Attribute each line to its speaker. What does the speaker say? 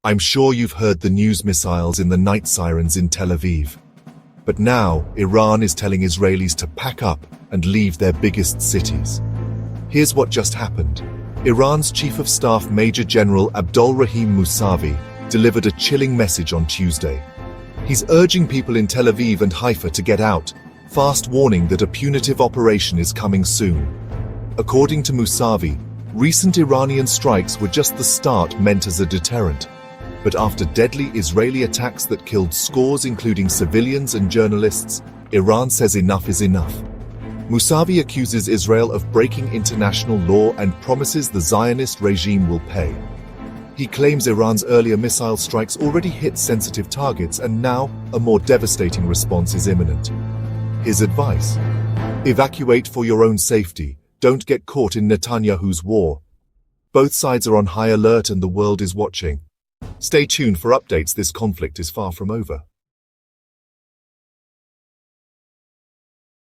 Speaker 1: I'm sure you've heard the news missiles in the night sirens in Tel Aviv. But now, Iran is telling Israelis to pack up and leave their biggest cities. Here's what just happened. Iran's Chief of Staff Major General Abdolrahim Musavi delivered a chilling message on Tuesday. He's urging people in Tel Aviv and Haifa to get out, fast warning that a punitive operation is coming soon. According to Musavi, recent Iranian strikes were just the start meant as a deterrent. But after deadly Israeli attacks that killed scores including civilians and journalists, Iran says enough is enough. Musavi accuses Israel of breaking international law and promises the Zionist regime will pay. He claims Iran's earlier missile strikes already hit sensitive targets and now a more devastating response is imminent. His advice: evacuate for your own safety, don't get caught in Netanyahu's war. Both sides are on high alert and the world is watching. Stay tuned for updates. This conflict is far from over.